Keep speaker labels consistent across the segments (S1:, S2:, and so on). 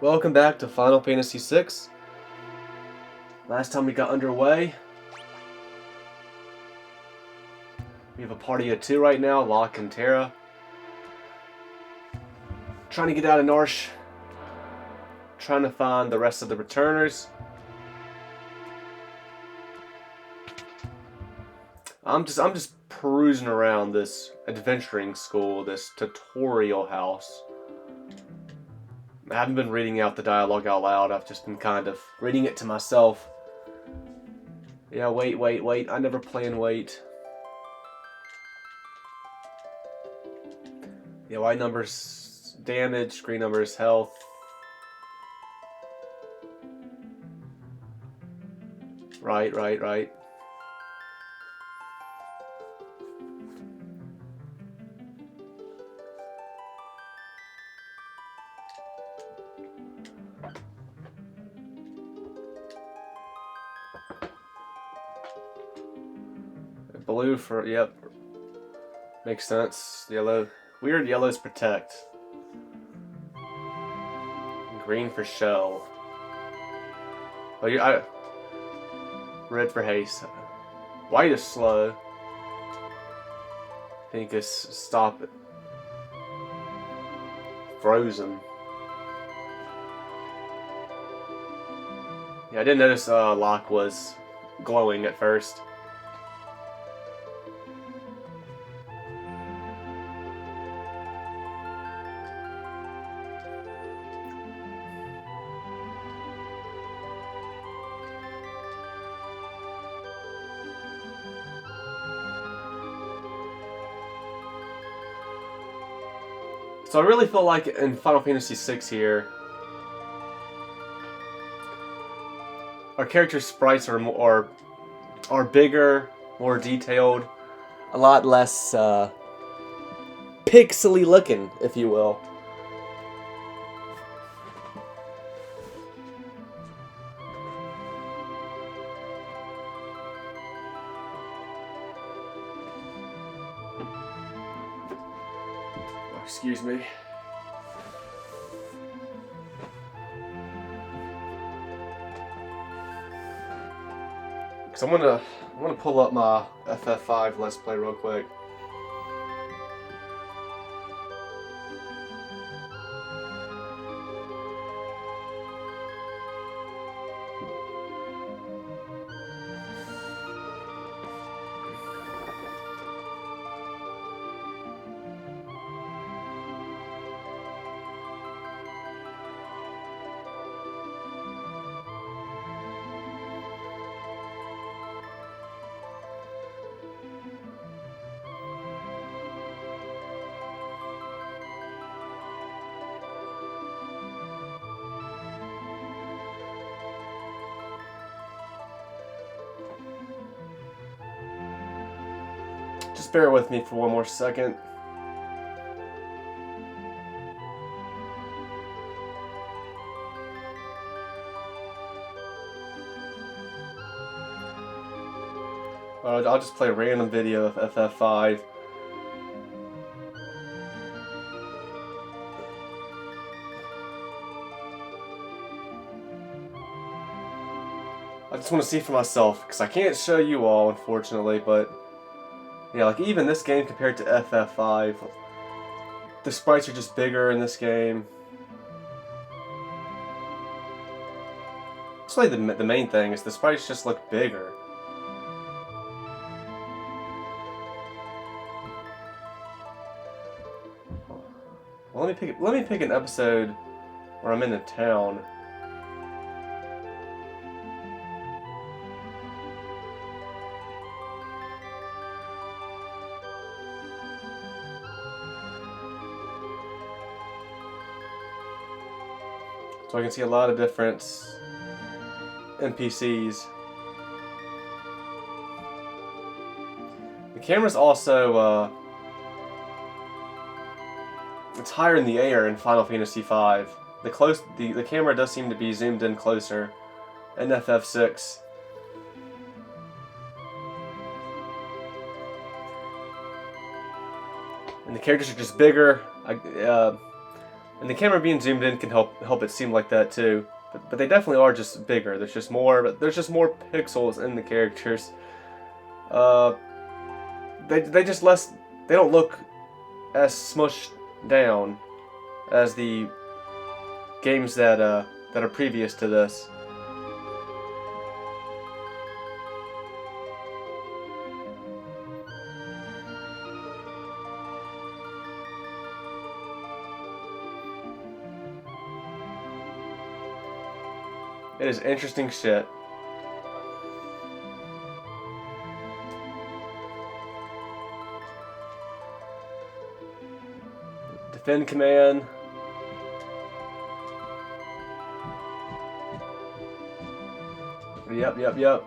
S1: Welcome back to Final Fantasy VI. Last time we got underway, we have a party of 2 right now, Locke and Terra. Trying to get out of Norsh. Trying to find the rest of the returners. I'm just perusing around this adventuring school, this tutorial house. I haven't been reading out the dialogue out loud. I've just been kind of reading it to myself. Yeah, wait. I never plan wait. Yeah, white numbers damage, green numbers health. Right. Blue for, yep. Makes sense. Yellow. Weird yellows protect. Green for shell. Oh, red for haste. White is slow. Pink is stop it. Frozen. Yeah, I didn't notice Locke was glowing at first. So I really feel like in Final Fantasy VI here, our character sprites are bigger, more detailed, a lot less pixely looking, if you will. Excuse me. Cause I'm gonna pull up my FF5 Let's Play real quick. Just bear with me for one more second. I'll just play a random video of FF5. I just want to see for myself, because I can't show you all, unfortunately, but yeah, like even this game compared to FF5, the sprites are just bigger in this game. It's like the main thing is the sprites just look bigger. Well, let me pick an episode where I'm in a town. So I can see a lot of different NPCs. The camera's also it's higher in the air in Final Fantasy V. The camera does seem to be zoomed in closer in FF6. And the characters are just bigger. And the camera being zoomed in can help it seem like that too. But they definitely are just bigger. There's just more pixels in the characters. They just less. They don't look as smushed down as the games that are previous to this. It is interesting shit. Defend command. Yep. Yep.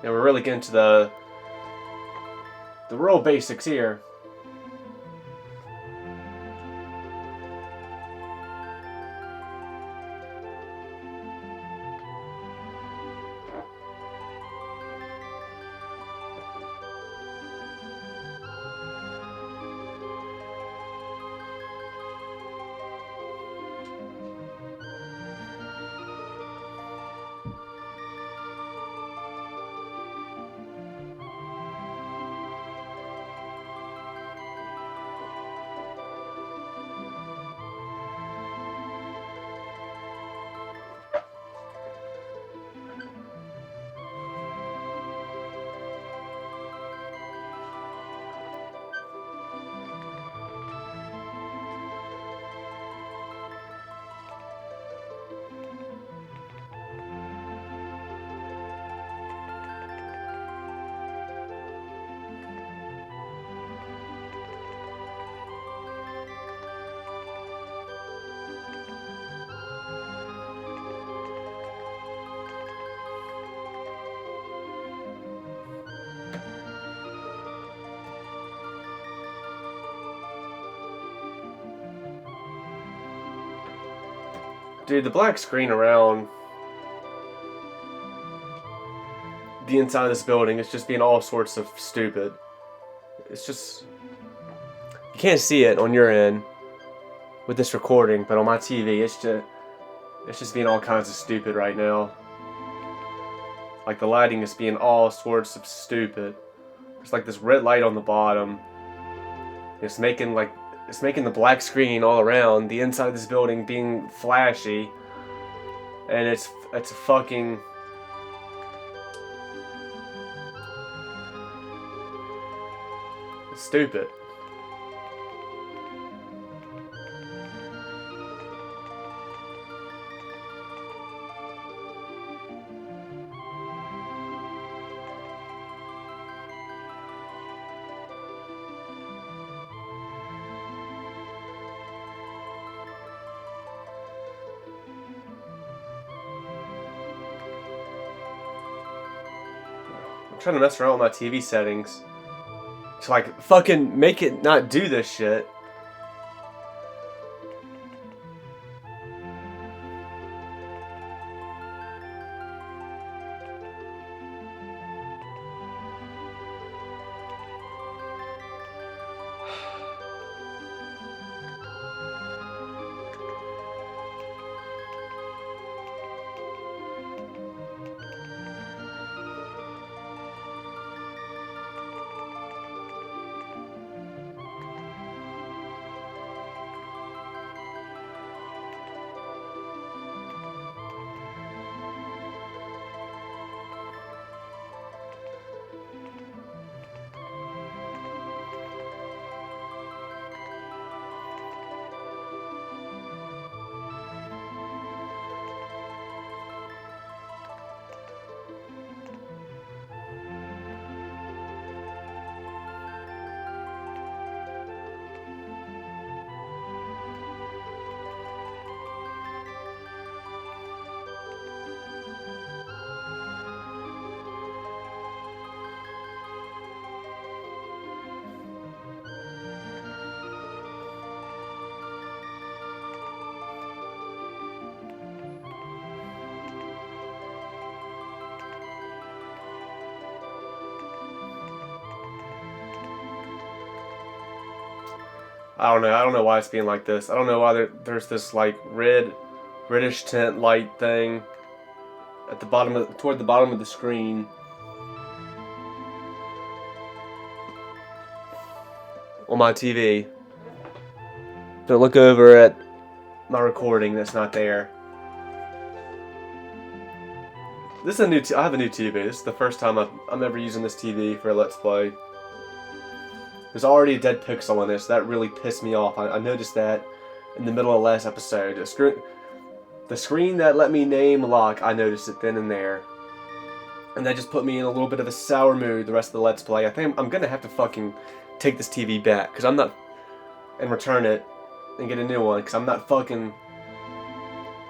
S1: And we're really getting to the real basics here. Dude, the black screen around the inside of this building is just being all sorts of stupid. It's just... You can't see it on your end with this recording, but on my TV, it's just being all kinds of stupid right now. Like, the lighting is being all sorts of stupid. There's like this red light on the bottom. It's making the black screen all around the inside of this building being flashy, and it's fucking... It's stupid. I'm trying to mess around with my TV settings to like fucking make it not do this shit. I don't know. I don't know why it's being like this. I don't know why there's this like reddish tint light thing at the bottom toward the bottom of the screen on my TV. So look over at my recording that's not there. This is a new. I have a new TV. This is the first time I'm ever using this TV for a Let's Play. There's already a dead pixel in it, so that really pissed me off. I noticed that in the middle of last episode. The screen that let me name lock, I noticed it then and there. And that just put me in a little bit of a sour mood the rest of the Let's Play. I think I'm gonna have to fucking take this TV back, because I'm not... and return it and get a new one, because I'm not fucking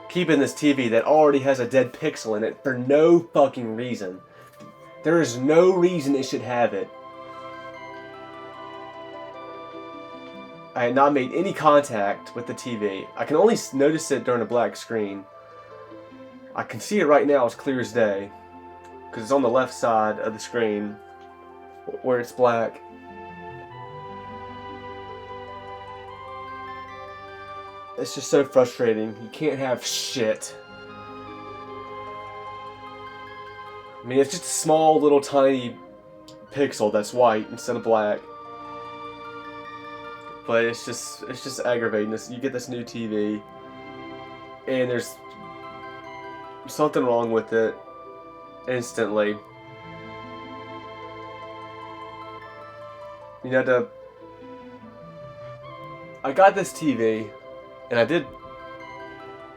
S1: keeping this TV that already has a dead pixel in it for no fucking reason. There is no reason it should have it. I had not made any contact with the TV. I can only notice it during a black screen. I can see it right now as clear as day, because it's on the left side of the screen where it's black. It's just so frustrating. You can't have shit. I mean, it's just a small little tiny pixel that's white instead of black. But it's just aggravating. You get this new TV, and there's something wrong with it instantly. You know, I got this TV, and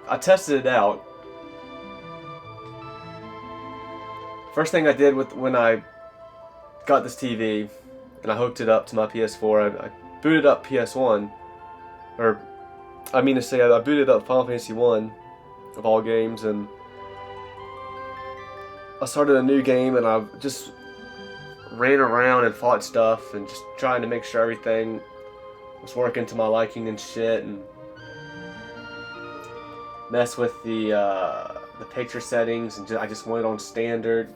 S1: I tested it out. First thing I did when I got this TV, and I hooked it up to my PS4, I booted up PS1, or I mean to say, I booted up Final Fantasy 1 of all games, and I started a new game, and I just ran around and fought stuff, and just trying to make sure everything was working to my liking and shit, and mess with the picture settings, and I just went on standard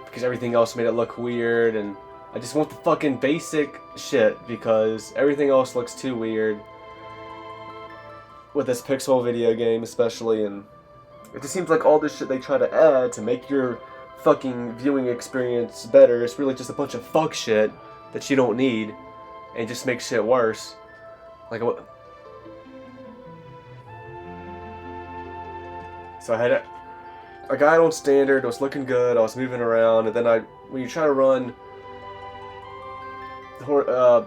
S1: because everything else made it look weird, and I just want the fucking basic shit because everything else looks too weird with this Pixel video game especially, and it just seems like all this shit they try to add to make your fucking viewing experience better is really just a bunch of fuck shit that you don't need and just makes shit worse. Like what? So I got it on standard, it was looking good, I was moving around, and then when you try to run at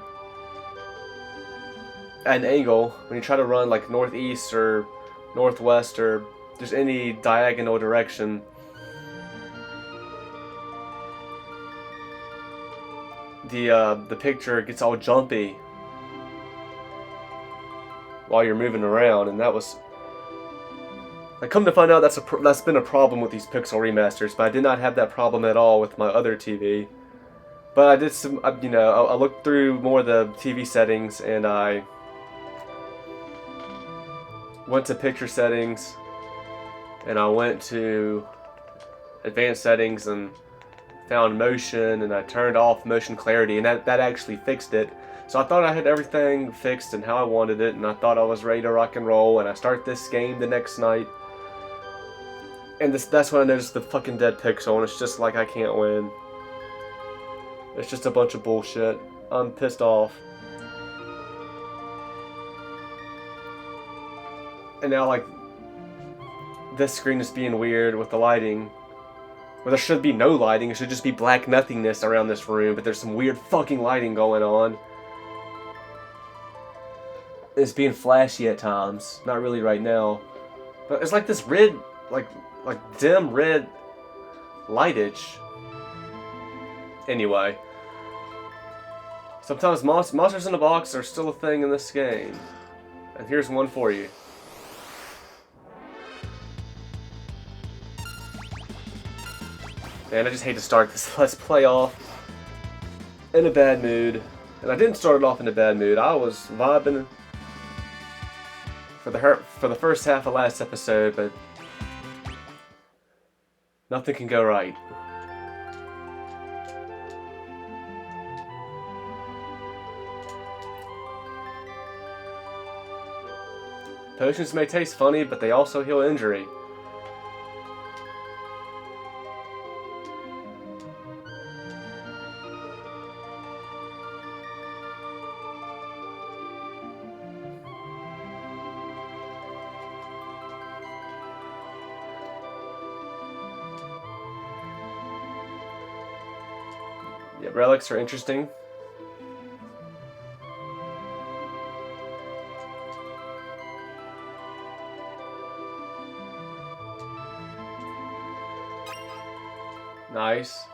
S1: an angle, when you try to run like northeast or northwest or just any diagonal direction, the picture gets all jumpy while you're moving around, and that was... I come to find out that's been a problem with these Pixel Remasters, but I did not have that problem at all with my other TV. But I did some, I looked through more of the TV settings, and I went to picture settings, and I went to advanced settings and found motion, and I turned off motion clarity, and that actually fixed it. So I thought I had everything fixed and how I wanted it, and I thought I was ready to rock and roll, and I start this game the next night. And that's when I noticed the fucking dead pixel, and it's just like I can't win. It's just a bunch of bullshit. I'm pissed off. And now, like, this screen is being weird with the lighting. Where there should be no lighting, it should just be black nothingness around this room, but there's some weird fucking lighting going on. It's being flashy at times. Not really right now. But it's like this red, like dim red lightage. Anyway. Sometimes monsters in a box are still a thing in this game. And here's one for you. Man, I just hate to start this Let's Play off in a bad mood. And I didn't start it off in a bad mood. I was vibing for the first half of last episode, but nothing can go right. Potions may taste funny, but they also heal injury. Yeah, relics are interesting. Nice.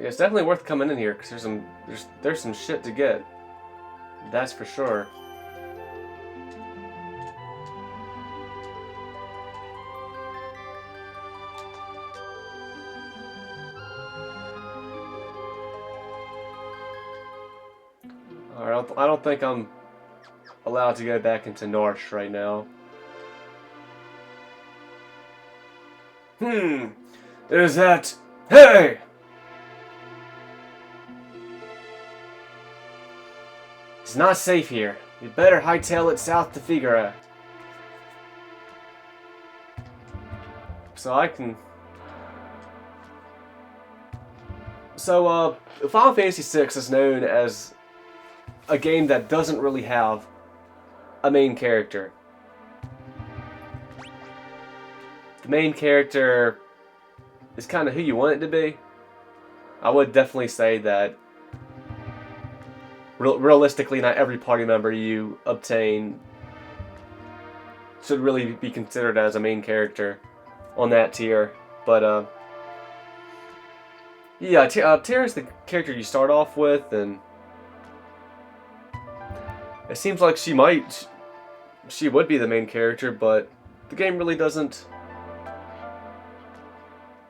S1: Yeah, it's definitely worth coming in here because there's some shit to get. That's for sure. Alright, I don't think I'm allowed to go back into Narsh right now. Is that... Hey! It's not safe here. You better hightail it south to Figaro. So I can... So, Final Fantasy VI is known as a game that doesn't really have a main character. The main character is kind of who you want it to be. I would definitely say that realistically, not every party member you obtain should really be considered as a main character on that tier. But, yeah, Terra's the character you start off with, and it seems like she would be the main character, but the game really doesn't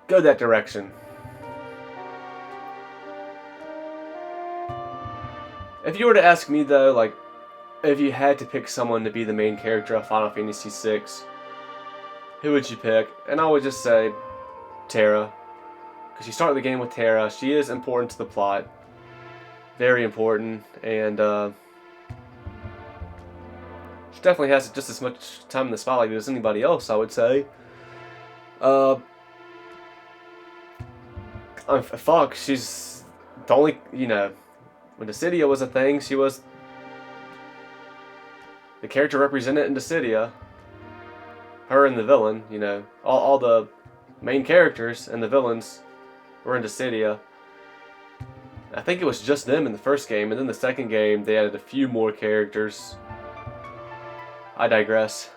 S1: go that direction. If you were to ask me though, like, if you had to pick someone to be the main character of Final Fantasy VI, who would you pick? And I would just say Terra. Because you start the game with Terra. She is important to the plot. Very important. And she definitely has just as much time in the spotlight as anybody else, I would say. Fuck, she's the only, you know, when Dissidia was a thing, she was the character represented in Dissidia. Her and the villain, you know, all the main characters and the villains were in Dissidia. I think it was just them in the first game, and then the second game they added a few more characters. I digress.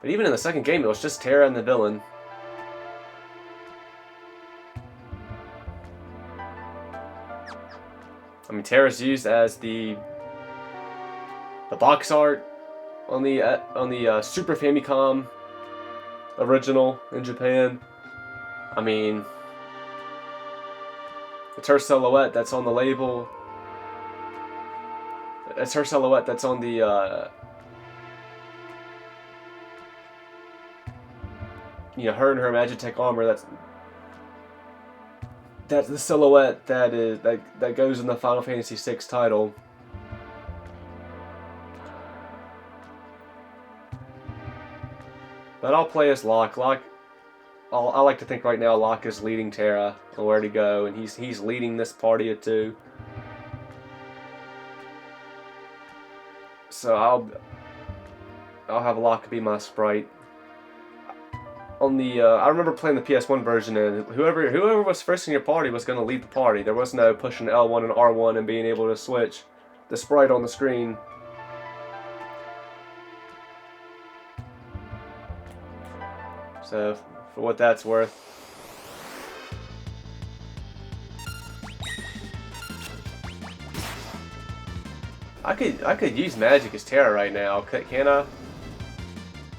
S1: But even in the second game, it was just Terra and the villain. I mean, Terra's used as the box art on the Super Famicom original in Japan. I mean, it's her silhouette that's on the label. It's her silhouette that's on the you know, her and her Magitech armor. That's the silhouette that goes in the Final Fantasy VI title. But I'll play as Locke. I like to think right now Locke is leading Terra on where to go, and he's leading this party of two. So I'll have Locke be my sprite. On the I remember playing the PS1 version, and whoever was first in your party was going to lead the party. There was no pushing L1 and R1 and being able to switch the sprite on the screen. So, for what that's worth. I could use magic as Terra right now, can I?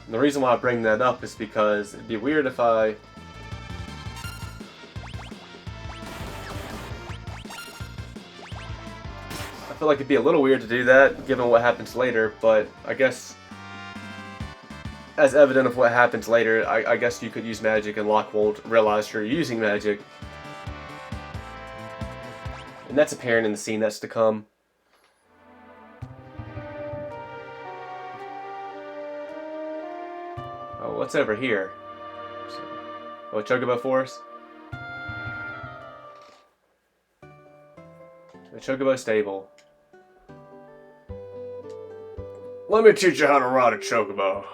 S1: And the reason why I bring that up is because it'd be weird if I feel like it'd be a little weird to do that given what happens later, but I guess as evident of what happens later, I guess you could use magic and Locke won't realize you're using magic. And that's apparent in the scene that's to come. Oh, what's over here? Oh, a Chocobo Forest? The Chocobo Stable. Let me teach you how to ride a Chocobo.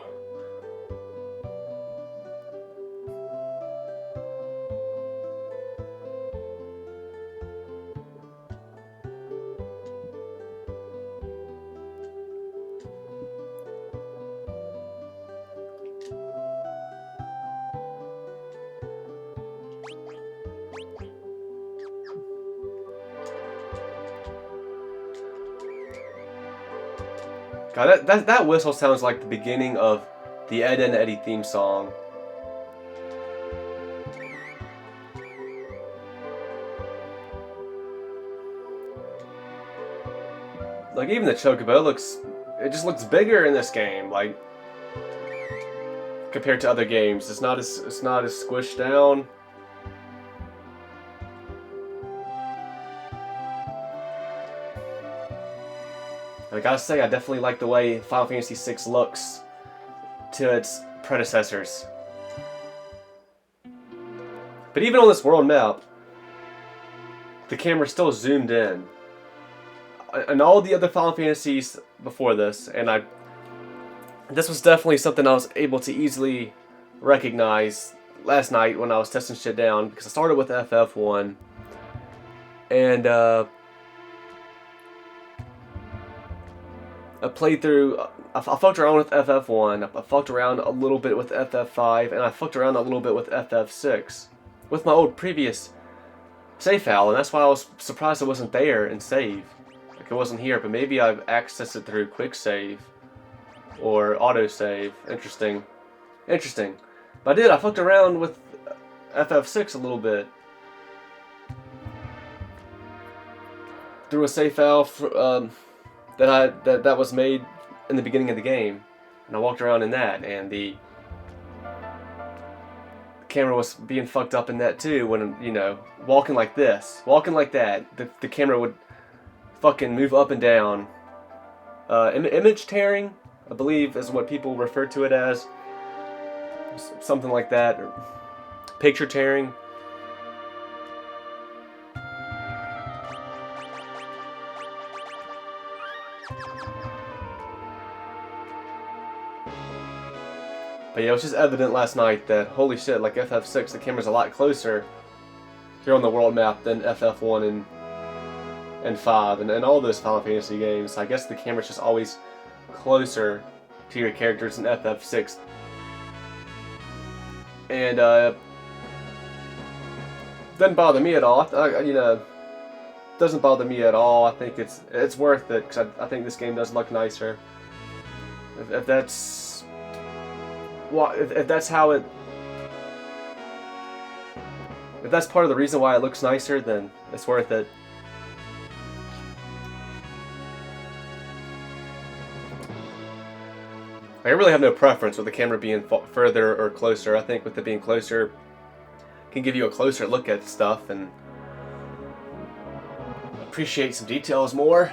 S1: God, that whistle sounds like the beginning of the Ed and Eddie theme song. Like, even the Chocobo it just looks bigger in this game, like, compared to other games. It's not as squished down. I gotta say, I definitely like the way Final Fantasy VI looks to its predecessors. But even on this world map, the camera still zoomed in. And all the other Final Fantasies before this, and this was definitely something I was able to easily recognize last night when I was testing shit down, because I started with FF1, and I played through, I fucked around with FF1, I fucked around a little bit with FF5, and I fucked around a little bit with FF6, with my old previous save file, and that's why I was surprised it wasn't there in save. Like, it wasn't here, but maybe I've accessed it through quick save, or autosave. Interesting. Interesting. But I fucked around with FF6 a little bit. Through a save file that was made in the beginning of the game, and I walked around in that, and the camera was being fucked up in that too. When, you know, walking like that, the camera would fucking move up and down. Image tearing, I believe, is what people refer to it as, something like that, or picture tearing. But yeah, it was just evident last night that, holy shit, like FF6, the camera's a lot closer here on the world map than FF1 and 5, and all those Final Fantasy games. I guess the camera's just always closer to your characters in FF6. And, doesn't bother me at all. Doesn't bother me at all. I think it's worth it, because I think this game does look nicer. If that's... Well, if that's how it... If that's part of the reason why it looks nicer, then it's worth it. I really have no preference with the camera being further or closer. I think with it being closer, it can give you a closer look at stuff and appreciate some details more.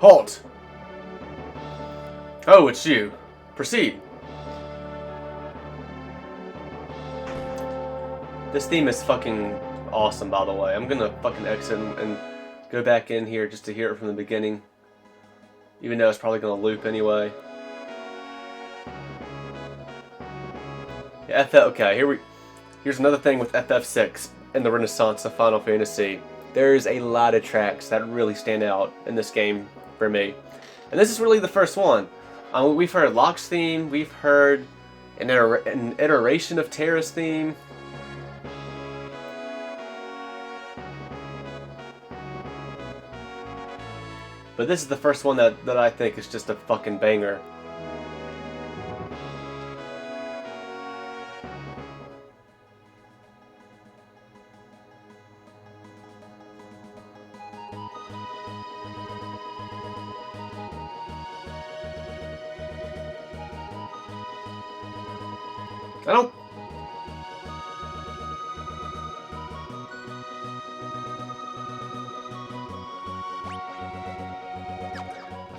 S1: Halt! Oh, it's you. Proceed. This theme is fucking awesome, by the way. I'm gonna fucking exit and go back in here just to hear it from the beginning. Even though it's probably gonna loop anyway. Yeah, okay, here's another thing with FF6 and the Renaissance of Final Fantasy. There's a lot of tracks that really stand out in this game for me. And this is really the first one. We've heard Locke's theme, we've heard an iteration of Terra's theme. But this is the first one that I think is just a fucking banger.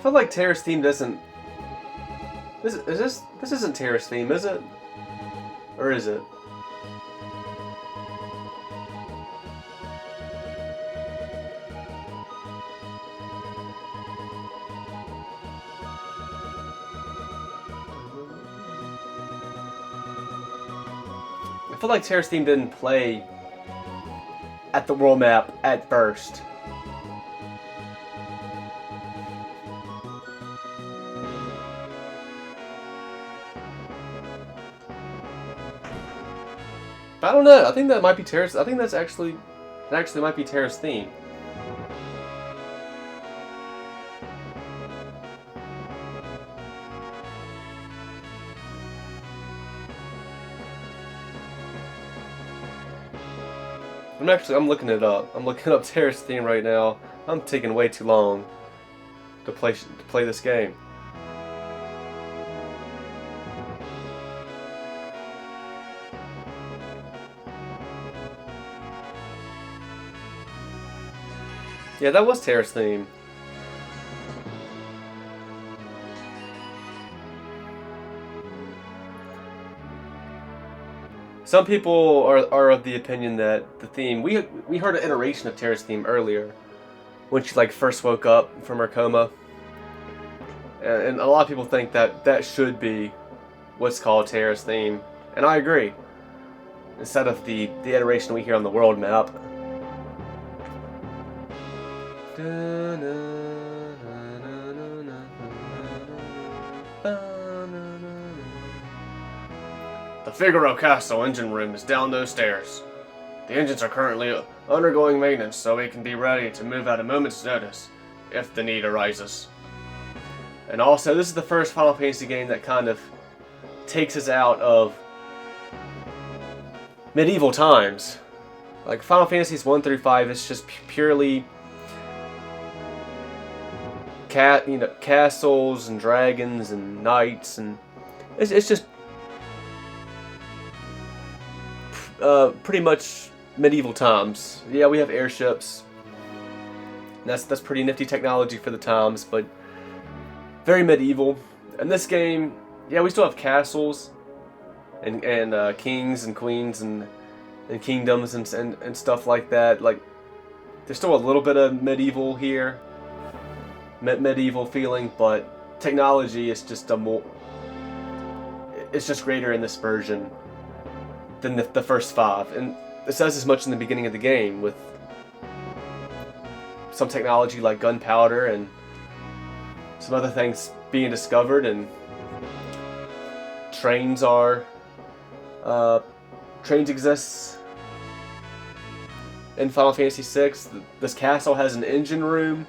S1: I feel like Terra's theme doesn't... This isn't Terra's theme, is it? Or is it? I feel like Terra's theme didn't play at the world map at first. I don't know. I think that might be Terra's. I think that actually might be Terra's theme. I'm looking it up. I'm looking up Terra's theme right now. I'm taking way too long to play this game. Yeah, that was Terra's theme. Some people are of the opinion that the theme we heard an iteration of Terra's theme earlier when she like first woke up from her coma, and a lot of people think that that should be what's called Terra's theme, and I agree. Instead of the iteration we hear on the world map. The Figaro Castle engine room is down those stairs. The engines are currently undergoing maintenance, so we can be ready to move at a moment's notice if the need arises. And also, this is the first Final Fantasy game that kind of takes us out of medieval times. Like Final Fantasies 1 through 5 is just purely castles and dragons and knights, and it's just pretty much medieval times. Yeah, we have airships. That's pretty nifty technology for the times, but very medieval. And this game, yeah, we still have castles and kings and queens and kingdoms and stuff like that. Like, there's still a little bit of medieval here, medieval feeling, but technology is just it's just greater in this version than the first 5, and it says as much in the beginning of the game with some technology like gunpowder and some other things being discovered, and trains exist in Final Fantasy VI. This castle has an engine room.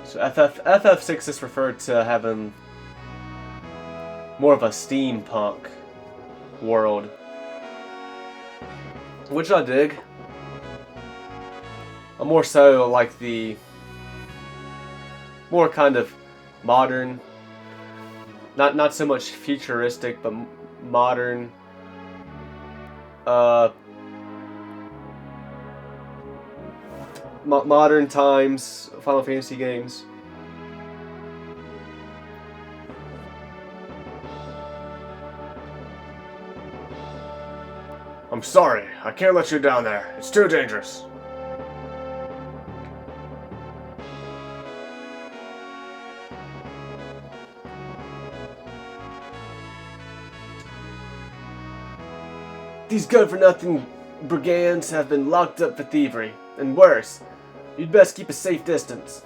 S1: So FF6 is referred to having more of a steampunk world, which I dig. I more so like the more kind of modern, not so much futuristic, but modern, modern times Final Fantasy games. I'm sorry, I can't let you down there. It's too dangerous. These good-for-nothing brigands have been locked up for thievery, and worse. You'd best keep a safe distance.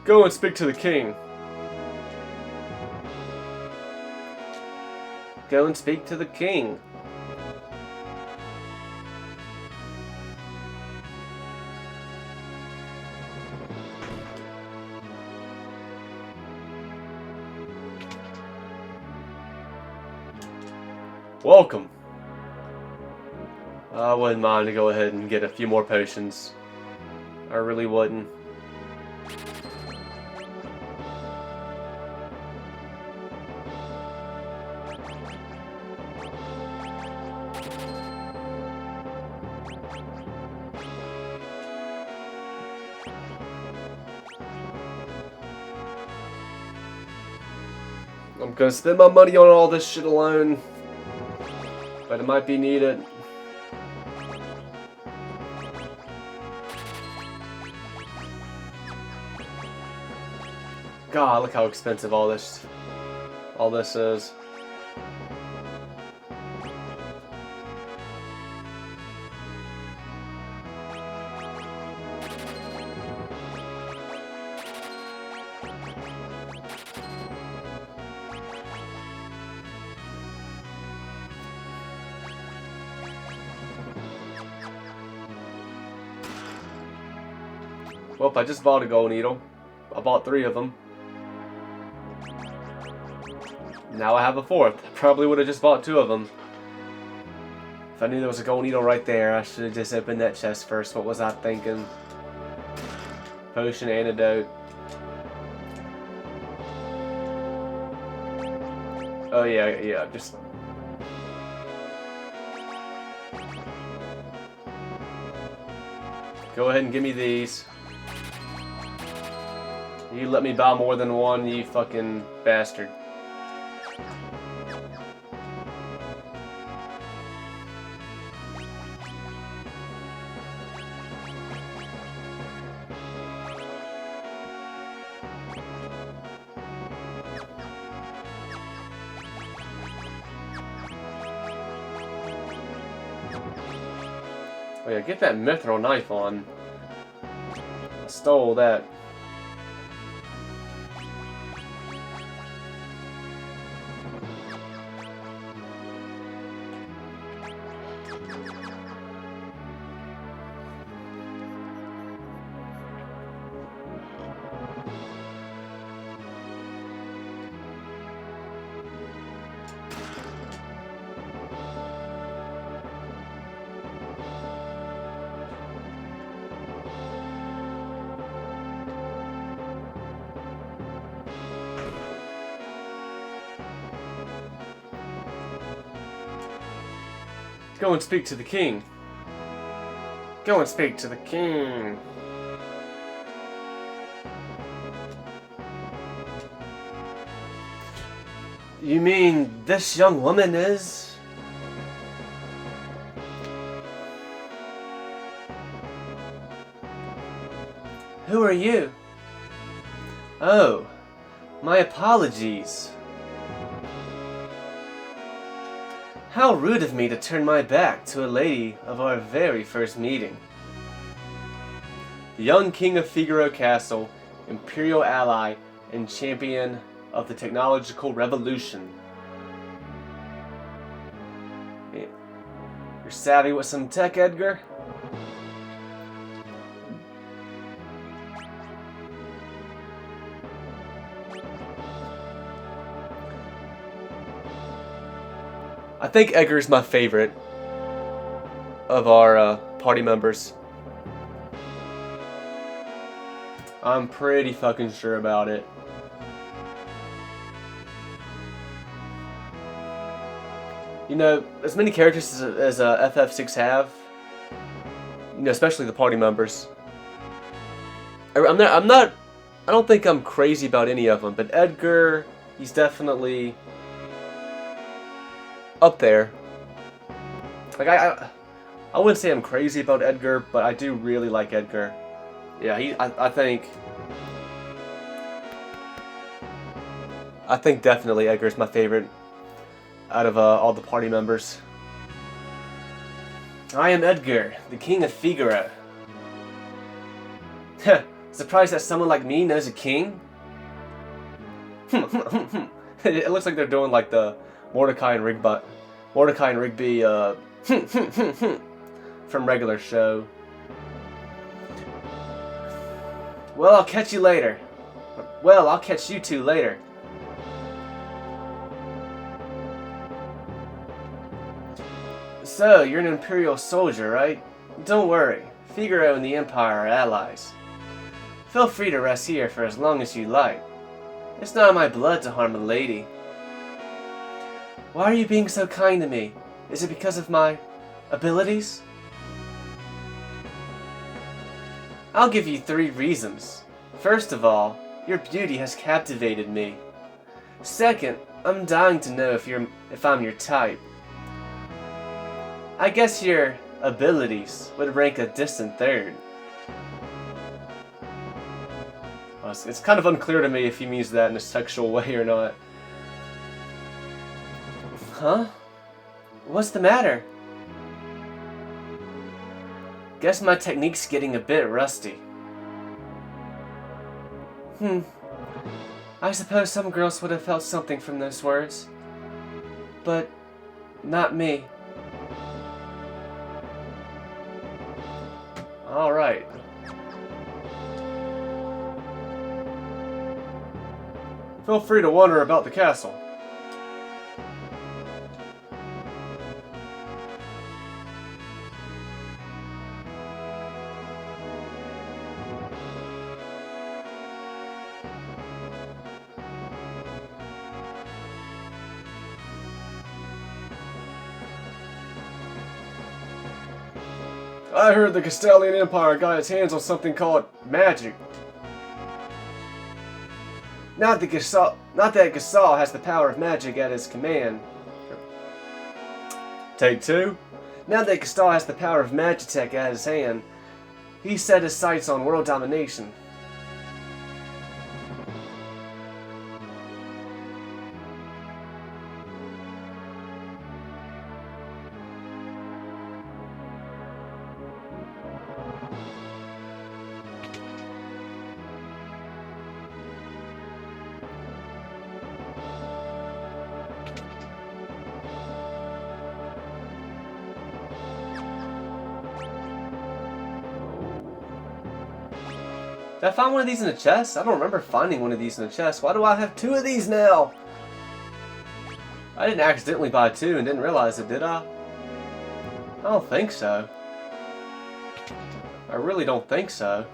S1: Go and speak to the king. Go and speak to the king. Welcome. I wouldn't mind to go ahead and get a few more potions. I really wouldn't. I'm gonna spend my money on all this shit alone, but it might be needed. God, look how expensive all this is. Well, I just bought a gold needle. I bought 3 of them. Now I have a 4th. I probably would have just bought 2 of them. If I knew there was a gold needle right there, I should have just opened that chest first. What was I thinking? Potion antidote. Oh yeah, just... Go ahead and give me these. You let me buy more than one, you fucking bastard. Oh yeah, get that mithril knife on. I stole that. Go and speak to the king. Go and speak to the king. You mean this young woman is? Who are you? Oh, my apologies. How rude of me to turn my back to a lady of our very first meeting. The young king of Figaro Castle, imperial ally and champion of the technological revolution. You're savvy with some tech, Edgar? I think Edgar's my favorite of our party members. I'm pretty fucking sure about it. You know, as many characters as FF6 have, you know, especially the party members. I don't think I'm crazy about any of them, but Edgar, he's definitely up there. Like I wouldn't say I'm crazy about Edgar, but I do really like Edgar. Yeah, I think definitely Edgar's my favorite out of all the party members. I am Edgar, the king of Figaro. Heh, surprised that someone like me knows a king? It looks like they're doing like the Mordecai and Rigby from regular show. Well, I'll catch you later. Well, I'll catch you two later. So, you're an Imperial soldier, right? Don't worry. Figaro and the Empire are allies. Feel free to rest here for as long as you like. It's not in my blood to harm a lady. Why are you being so kind to me? Is it because of my abilities? I'll give you 3 reasons. First of all, your beauty has captivated me. Second, I'm dying to know if I'm your type. I guess your abilities would rank a distant third. Well, it's kind of unclear to me if he means that in a sexual way or not. Huh? What's the matter? Guess my technique's getting a bit rusty. I suppose some girls would have felt something from those words. But not me. Alright. Feel free to wonder about the castle. I heard the Castalian Empire got its hands on something called magic. Not that Gasol has the power of magic at his command. Take two. Now that Gasol has the power of Magitech at his hand, he set his sights on world domination. Did I find one of these in a chest? I don't remember finding one of these in a chest. Why do I have two of these now? I didn't accidentally buy two and didn't realize it, did I? I don't think so. I really don't think so.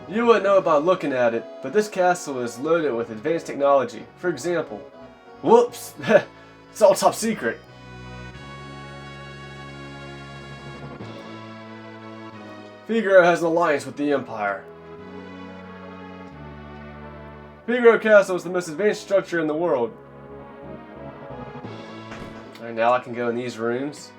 S1: You wouldn't know by looking at it, but this castle is loaded with advanced technology. For example, whoops, it's all top secret. Figaro has an alliance with the Empire. Figaro Castle is the most advanced structure in the world. Alright, now I can go in these rooms.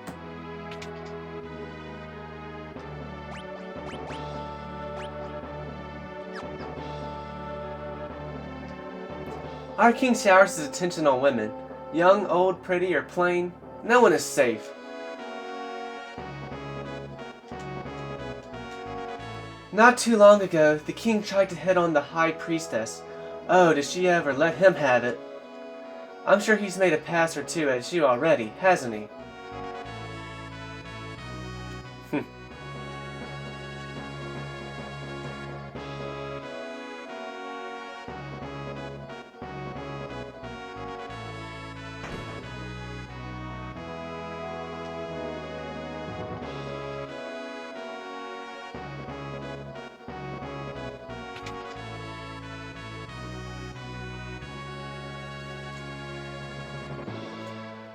S1: Our king showers his attention on women. Young, old, pretty, or plain, no one is safe. Not too long ago, the king tried to hit on the high priestess. Oh, did she ever let him have it? I'm sure he's made a pass or two at you already, hasn't he?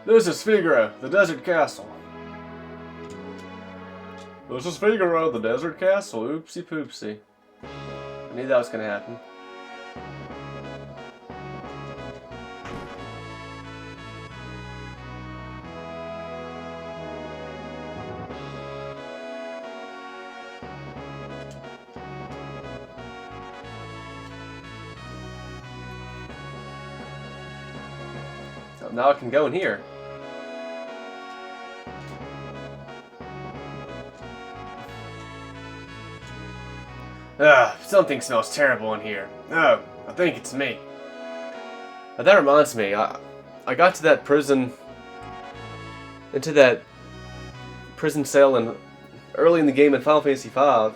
S1: This is Figaro, the desert castle. This is Figaro, the desert castle. Oopsie poopsie. I knew that was gonna happen. So now I can go in here. Ugh, something smells terrible in here. Oh, I think it's me. But that reminds me, I got to that prison, into that prison cell early in the game in Final Fantasy V.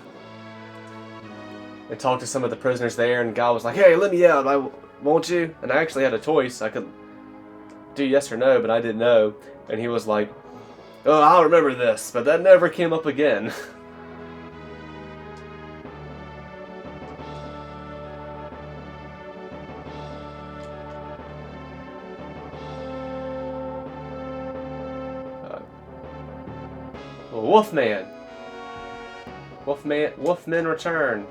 S1: And talked to some of the prisoners there, and the guy was like, "Hey, let me out, won't you?" And I actually had a choice. I could do yes or no, but I didn't know. And he was like, "Oh, I'll remember this," but that never came up again. Wolfman. Wolfman return.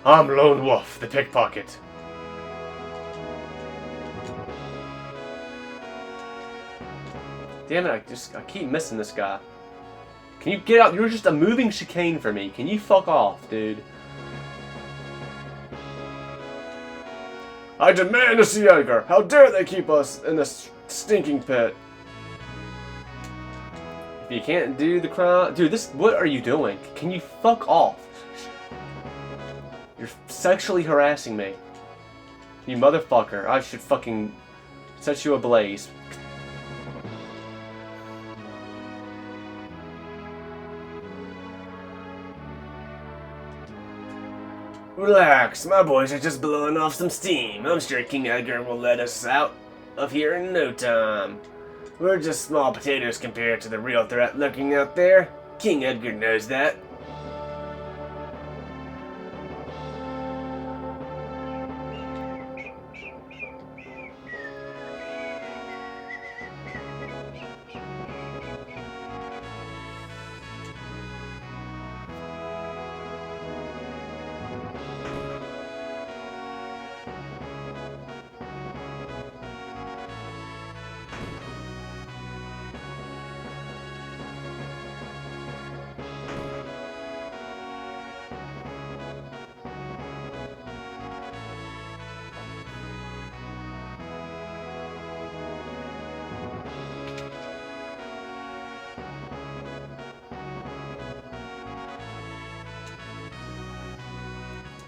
S1: I'm Lone Wolf, the pickpocket. Damn it, I keep missing this guy. Can you get out? You're just a moving chicane for me. Can you fuck off, dude? I demand to see Edgar. How dare they keep us in this stinking pit? If you can't do the crime... Dude, what are you doing? Can you fuck off? You're sexually harassing me. You motherfucker. I should fucking set you ablaze. Relax, my boys are just blowing off some steam. I'm sure King Edgar will let us out of here in no time. We're just small potatoes compared to the real threat lurking out there. King Edgar knows that.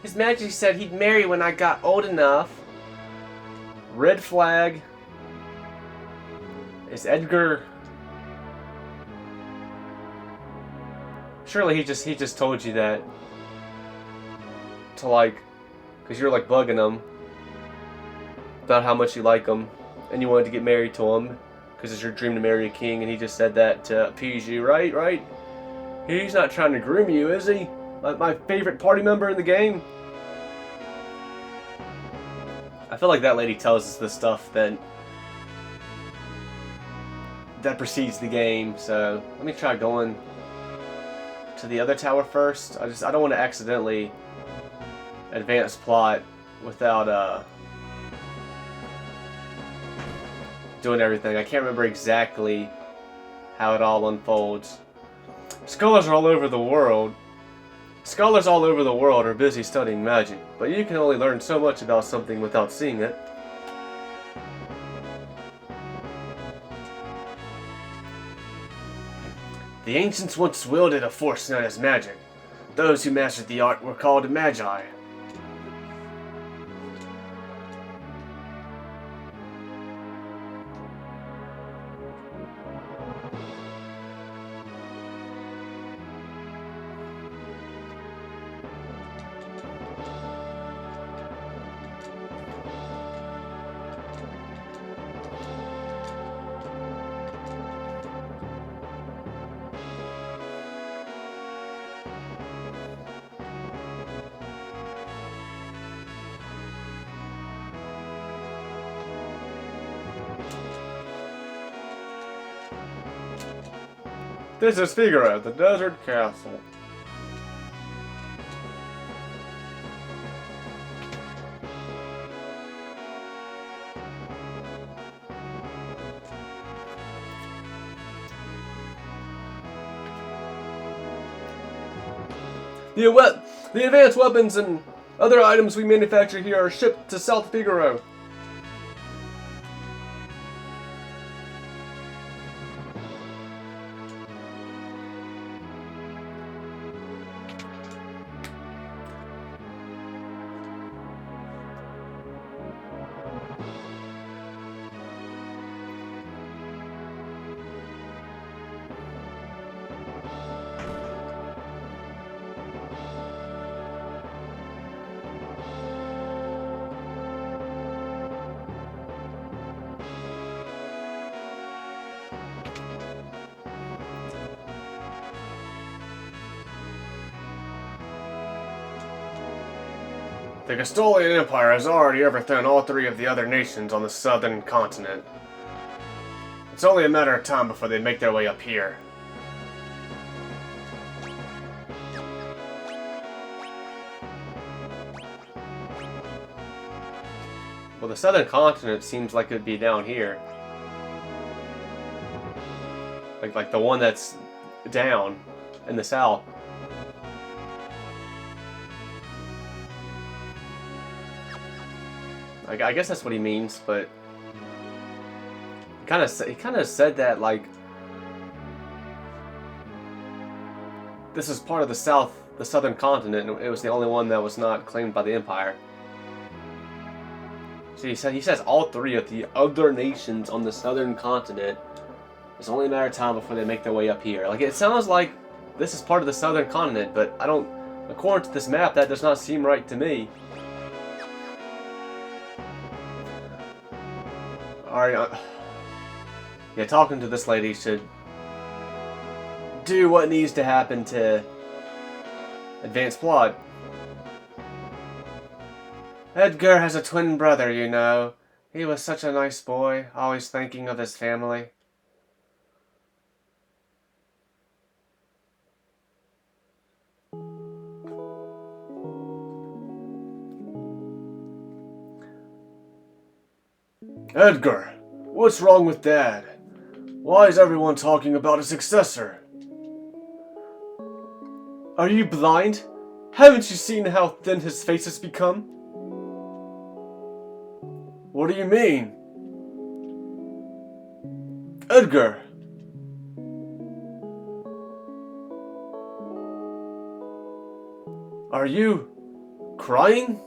S1: His Majesty said he'd marry when I got old enough. Red flag. Is Edgar... Surely he just told you that. To like... Because you're like bugging him. About how much you like him. And you wanted to get married to him. Because it's your dream to marry a king. And he just said that to appease you, right? Right? He's not trying to groom you, is he? Like my favorite party member in the game. I feel like that lady tells us the stuff that precedes the game, so let me try going to the other tower first. I don't want to accidentally advance plot without doing everything. I can't remember exactly how it all unfolds. Scholars all over the world are busy studying magic, but you can only learn so much about something without seeing it. The ancients once wielded a force known as magic. Those who mastered the art were called magi. This is Figaro, the desert castle. The advanced weapons and other items we manufacture here are shipped to South Figaro. The Castolian Empire has already overthrown all three of the other nations on the southern continent. It's only a matter of time before they make their way up here. Well, the southern continent seems like it'd be down here. Like the one that's down in the south. I guess that's what he means, but he kind of said that like this is part of the southern continent, and it was the only one that was not claimed by the Empire. So he says all three of the other nations on the southern continent. It's only a matter of time before they make their way up here. Like, it sounds like this is part of the southern continent, but I don't. According to this map, that does not seem right to me. Alright, yeah, talking to this lady should do what needs to happen to advance plot. Edgar has a twin brother, you know. He was such a nice boy, always thinking of his family. Edgar, what's wrong with Dad? Why is everyone talking about a successor? Are you blind? Haven't you seen how thin his face has become? What do you mean? Edgar! Are you crying?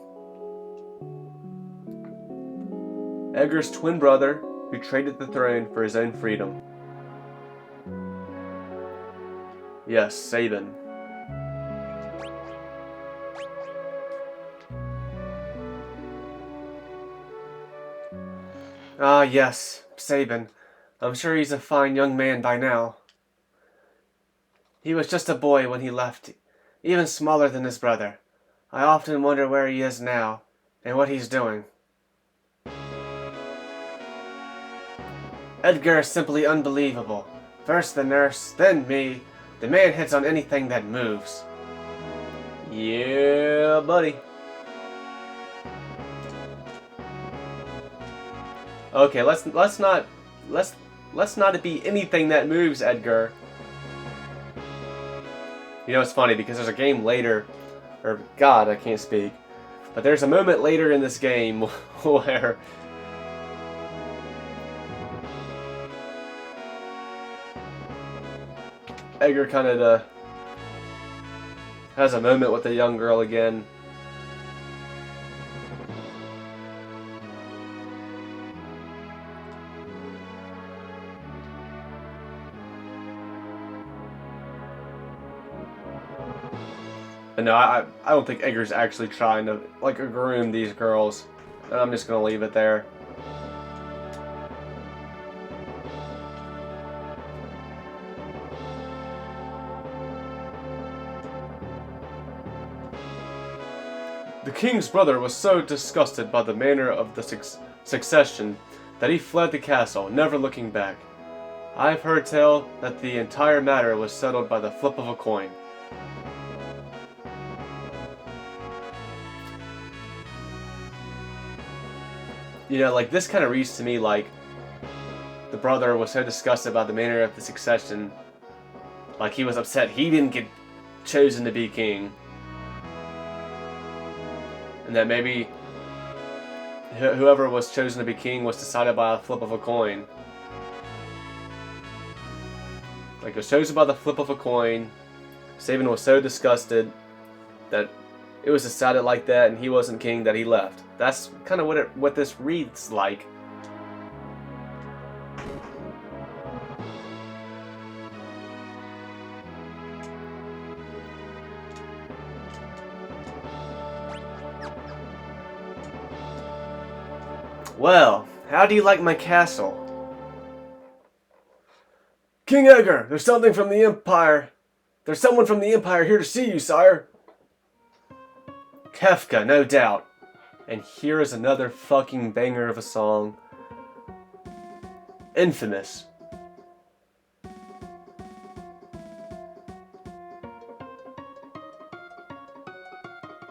S1: Edgar's twin brother, who traded the throne for his own freedom. Yes, Sabin. Ah, yes, Sabin. I'm sure he's a fine young man by now. He was just a boy when he left, even smaller than his brother. I often wonder where he is now, and what he's doing. Edgar is simply unbelievable. First the nurse, then me. The man hits on anything that moves. Yeah, buddy. Okay, let's not it be anything that moves, Edgar. You know, it's funny because there's a game later, or God, I can't speak. But there's a moment later in this game where Edgar kind of has a moment with the young girl again. But no, I don't think Edgar's actually trying to like groom these girls. And I'm just gonna leave it there. The king's brother was so disgusted by the manner of the succession that he fled the castle, never looking back. I've heard tell that the entire matter was settled by the flip of a coin. You know, like, this kind of reads to me like the brother was so disgusted by the manner of the succession, like he was upset he didn't get chosen to be king. And that maybe whoever was chosen to be king was decided by a flip of a coin. Like, it was chosen by the flip of a coin. Sabin was so disgusted that it was decided like that, and he wasn't king, that he left. That's kind of what this reads like. Well, how do you like my castle? King Edgar, there's something from the Empire. There's someone from the Empire here to see you, sire. Kefka, no doubt. And here is another fucking banger of a song. Infamous.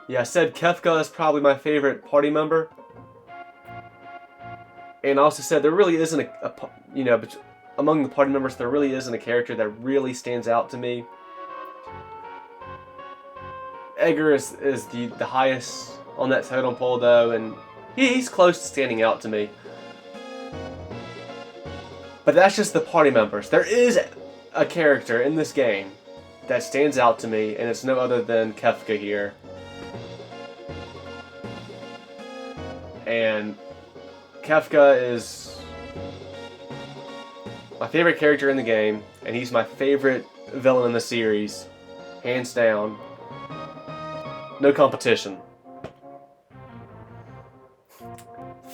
S1: Yeah, I said Kefka is probably my favorite party member. And I also said there really isn't among the party members, there really isn't a character that really stands out to me. Edgar is the highest on that totem pole, though, and he's close to standing out to me. But that's just the party members. There is a character in this game that stands out to me, and it's no other than Kefka here. And Kefka is my favorite character in the game, and he's my favorite villain in the series, hands down. No competition.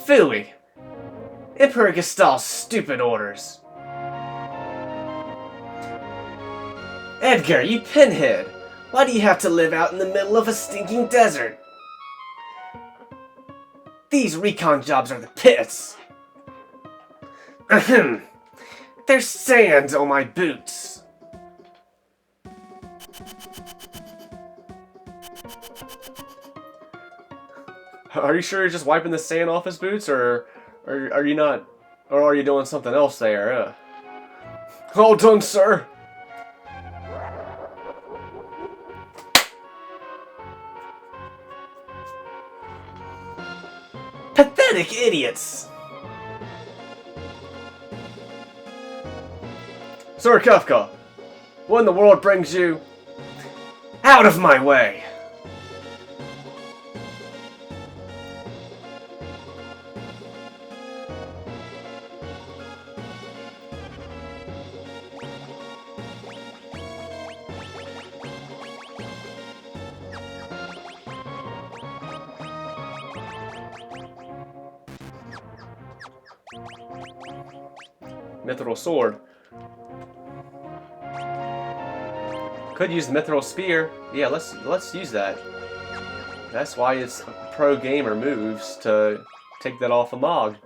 S1: Phooey! Emperor Gestal's stupid orders. Edgar, you pinhead! Why do you have to live out in the middle of a stinking desert? These recon jobs are the pits! Ahem! There's sand on my boots! Are you sure you're just wiping the sand off his boots, or are you not? Or are you doing something else there? All done, sir! Pathetic idiots! Sir Kefka, what in the world brings you out of my way? Mithril sword. Could use the Mithril spear. Yeah, let's use that. That's why it's pro gamer moves to take that off a Mog.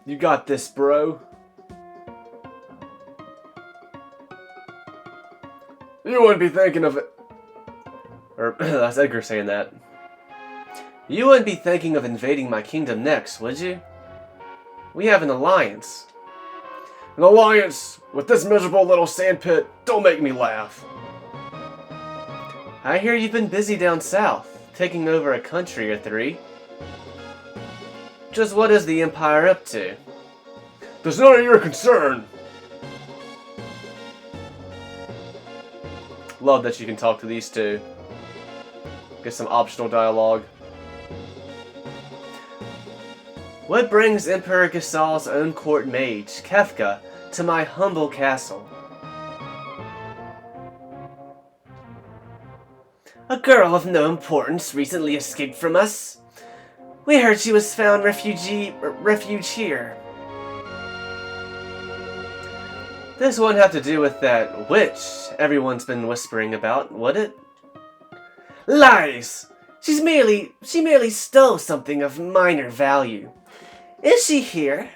S1: You got this, bro. You wouldn't be thinking of it. Or, that's Edgar saying that. You wouldn't be thinking of invading my kingdom next, would you? We have an alliance. An alliance with this miserable little sandpit? Don't make me laugh. I hear you've been busy down south, taking over a country or three. Just what is the Empire up to? That's none of your concern. Love that you can talk to these two. Get some optional dialogue. What brings Emperor Gestal's own court mage, Kefka, to my humble castle? A girl of no importance recently escaped from us. We heard she was found refuge here. This wouldn't have to do with that witch everyone's been whispering about, would it? Lies! She merely stole something of minor value. Is she here?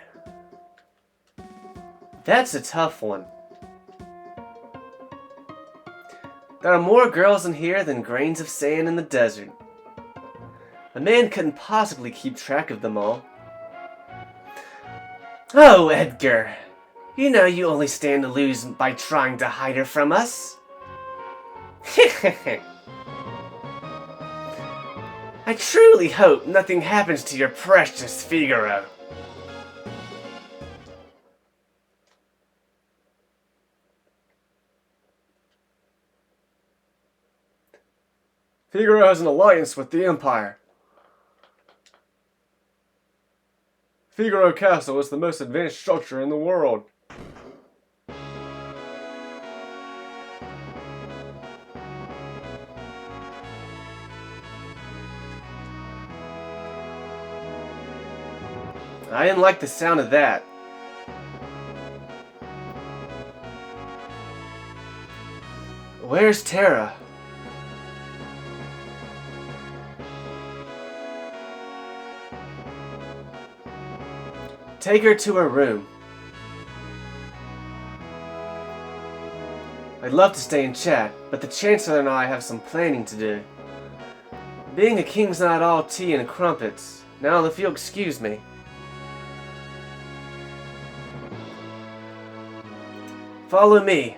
S1: That's a tough one. There are more girls in here than grains of sand in the desert. A man couldn't possibly keep track of them all. Oh, Edgar. You know you only stand to lose by trying to hide her from us. I truly hope nothing happens to your precious Figaro. Figaro has an alliance with the Empire. Figaro Castle is the most advanced structure in the world. I didn't like the sound of that. Where's Terra? Take her to her room. I'd love to stay and chat, but the Chancellor and I have some planning to do. Being a king's not all tea and crumpets. Now, if you'll excuse me. Follow me.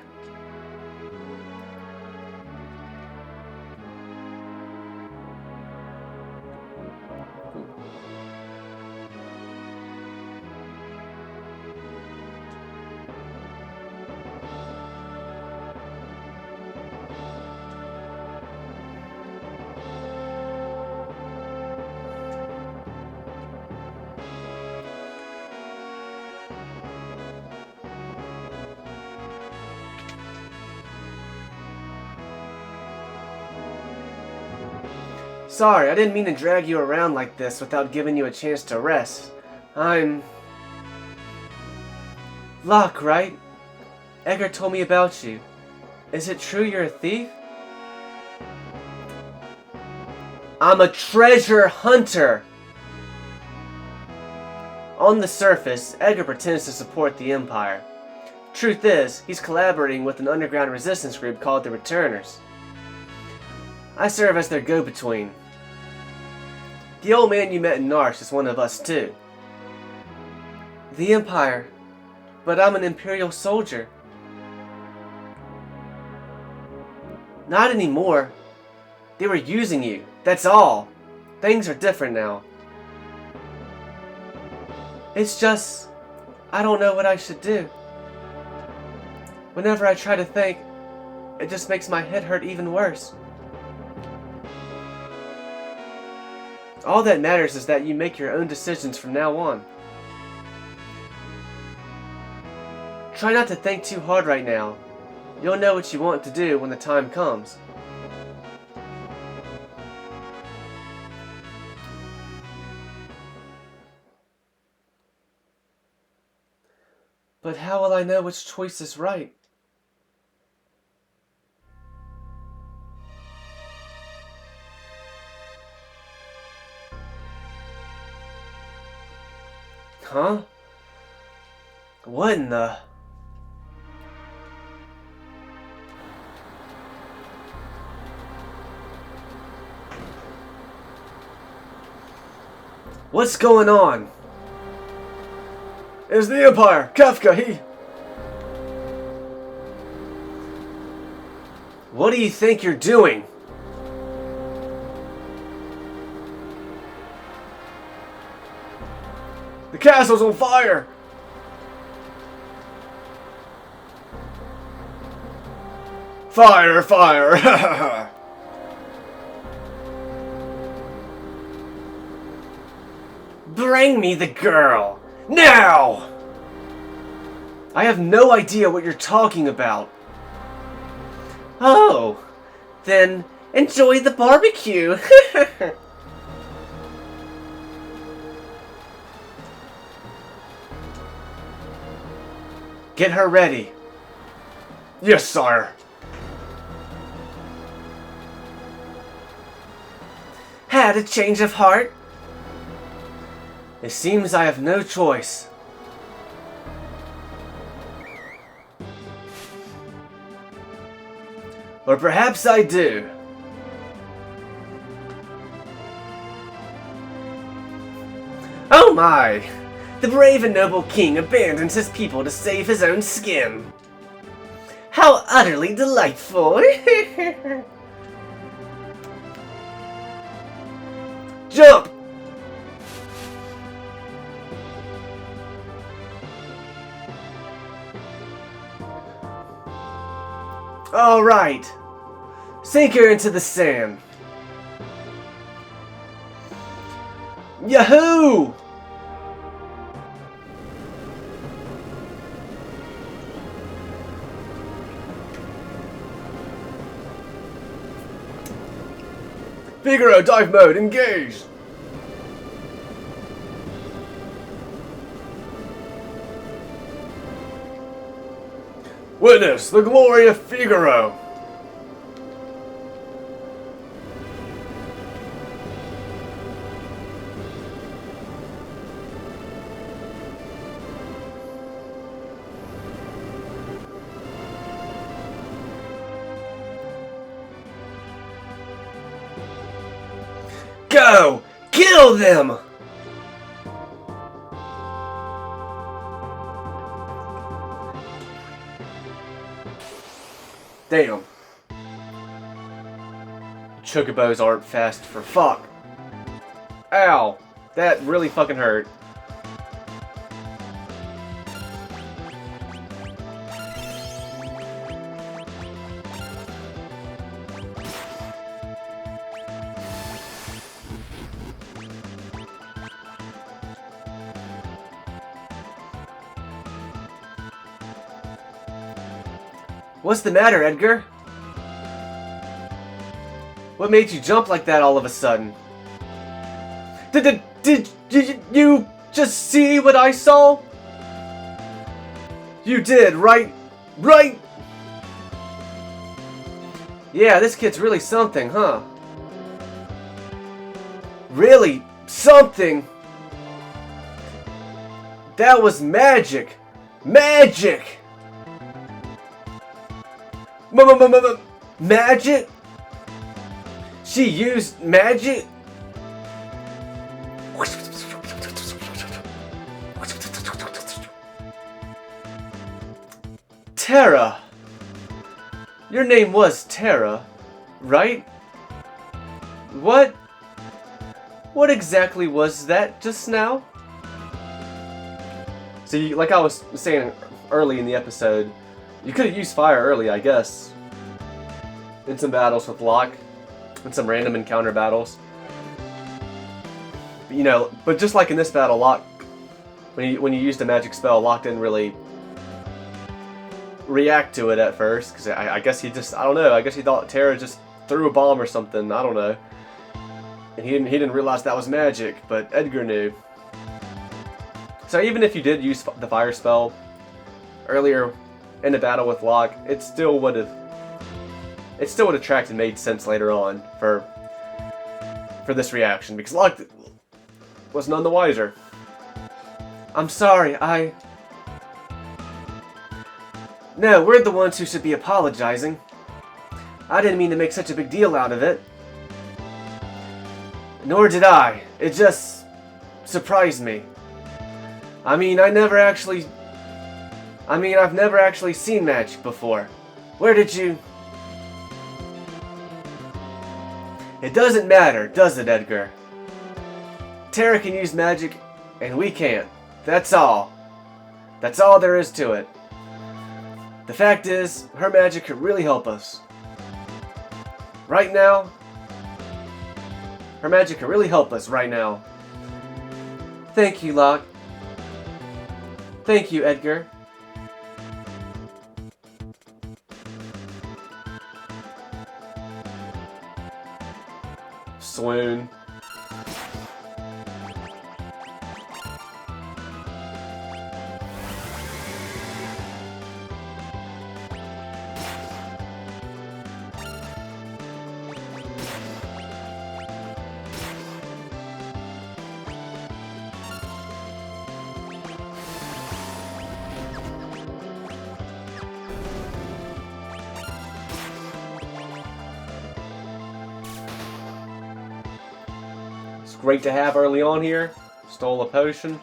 S1: Sorry, I didn't mean to drag you around like this without giving you a chance to rest. I'm... Locke, right? Edgar told me about you. Is it true you're a thief? I'm a treasure hunter! On the surface, Edgar pretends to support the Empire. Truth is, he's collaborating with an underground resistance group called the Returners. I serve as their go-between. The old man you met in Narsh is one of us too. The Empire. But I'm an Imperial soldier. Not anymore. They were using you, that's all. Things are different now. It's just, I don't know what I should do. Whenever I try to think, it just makes my head hurt even worse. All that matters is that you make your own decisions from now on. Try not to think too hard right now. You'll know what you want to do when the time comes. But how will I know which choice is right? Huh? What in the... What's going on? It's the Empire! Kafka, he... What do you think you're doing? The castle's on fire! Fire, fire! Bring me the girl! Now! I have no idea what you're talking about. Oh, then enjoy the barbecue! Get her ready. Yes, sire. Had a change of heart? It seems I have no choice. Or perhaps I do. Oh my! The brave and noble king abandons his people to save his own skin. How utterly delightful! Jump! All right. Sink her into the sand. Yahoo! Figaro, dive mode, engage! Witness the glory of Figaro! Kill them! Damn. Chocobos aren't fast for fuck. Ow. That really fucking hurt. What's the matter, Edgar? What made you jump like that all of a sudden? Did you just see what I saw? You did, right? Right? Yeah, this kid's really something, huh? Really something? That was magic! Magic! Magic? She used magic? Terra! Your name was Terra, right? What? What exactly was that just now? See, like I was saying early in the episode, you could have used fire early, I guess. In some battles with Locke. In some random encounter battles. But, you know, but just like in this battle, Locke, when you used a magic spell, Locke didn't really react to it at first. Because I guess he just, I don't know, I guess he thought Terra just threw a bomb or something, I don't know. And he didn't realize that was magic, but Edgar knew. So even if you did use the fire spell earlier in the battle with Locke, it still would have tracked and made sense later on for this reaction, because Locke was none the wiser. I'm sorry, No, we're the ones who should be apologizing. I didn't mean to make such a big deal out of it. Nor did I. It just surprised me. I mean, I've never actually seen magic before. Where did you... It doesn't matter, does it, Edgar? Terra can use magic, and we can't. That's all. That's all there is to it. The fact is, her magic could really help us. Right now, her magic can really help us right now. Thank you, Locke. Thank you, Edgar. Swoon. Great to have early on here. Stole a potion.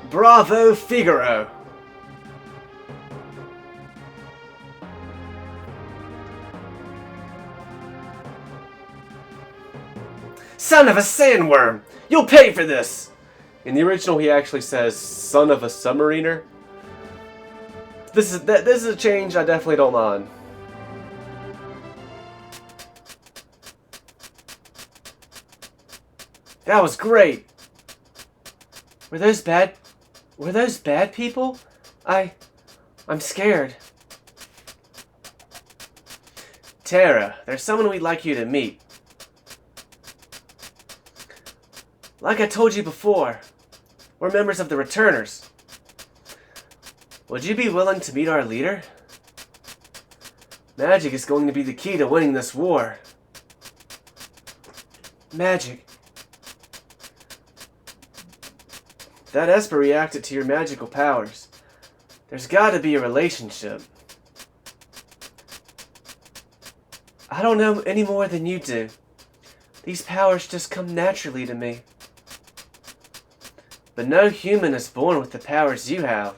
S1: Bravo, Figaro! Son of a sandworm! You'll pay for this! In the original, he actually says, son of a submariner. This is a change I definitely don't mind. That was great! Were those bad people? I'm scared. Tara, there's someone we'd like you to meet. Like I told you before, we're members of the Returners. Would you be willing to meet our leader? Magic is going to be the key to winning this war. Magic. That Esper reacted to your magical powers. There's gotta be a relationship. I don't know any more than you do. These powers just come naturally to me. But no human is born with the powers you have.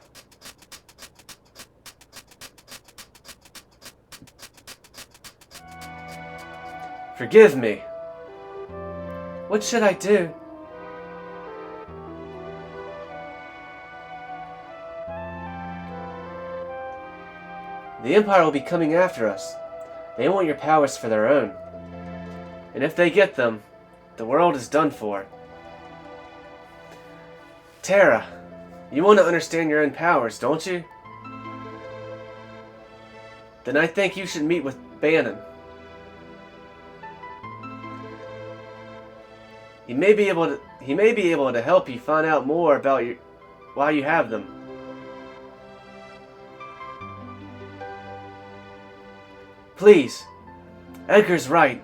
S1: Forgive me. What should I do? The Empire will be coming after us. They want your powers for their own. And if they get them, the world is done for. Tara, you want to understand your own powers, don't you? Then I think you should meet with Bannon. He may be able to help you find out more about why you have them. Please, Edgar's right.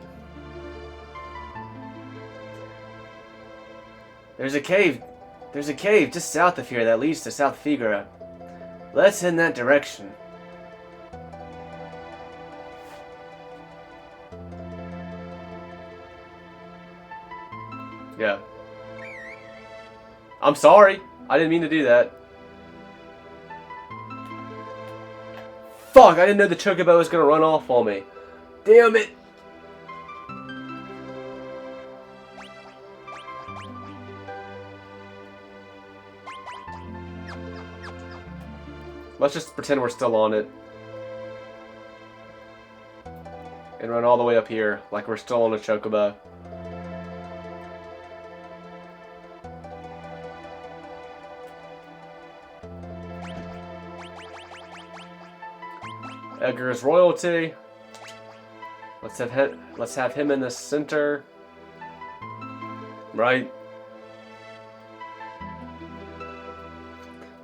S1: There's a cave just south of here that leads to South Figaro. Let's head in that direction. Yeah. I'm sorry. I didn't mean to do that. Fuck, I didn't know the chocobo was gonna run off on me. Damn it. Let's just pretend we're still on it. And run all the way up here like we're still on a chocobo. Edgar's royalty. Let's have him in the center. Right.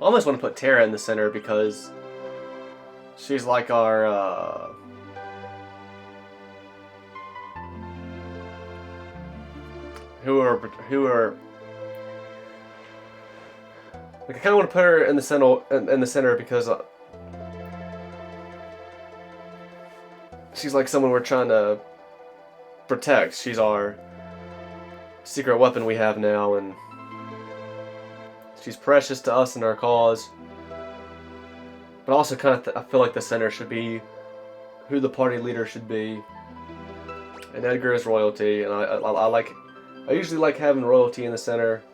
S1: I almost want to put Tara in the center because she's like our who are like I kind of want to put her in the center because she's like someone we're trying to protect. She's our secret weapon we have now, and she's precious to us and our cause. But also kind of I feel like the center should be who the party leader should be. And Edgar is royalty, and I usually like having royalty in the center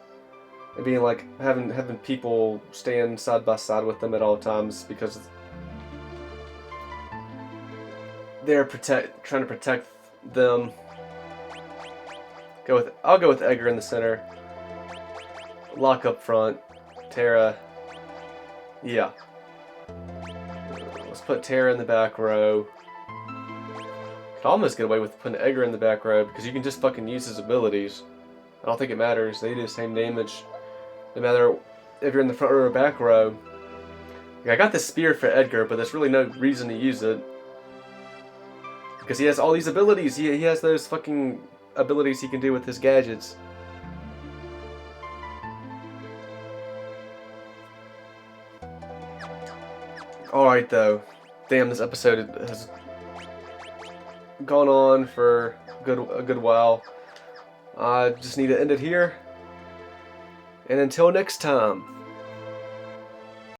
S1: and being like having people stand side by side with them at all times because they're trying to protect them. I'll go with Edgar in the center. Lock up front. Tara. Yeah. Let's put Tara in the back row. Could almost get away with putting Edgar in the back row because you can just fucking use his abilities. I don't think it matters. They do the same damage no matter if you're in the front row or back row. I got the spear for Edgar, but there's really no reason to use it. Because he has all these abilities. He has those fucking abilities he can do with his gadgets. Alright though. Damn, this episode has gone on for a good while. I just need to end it here. And until next time.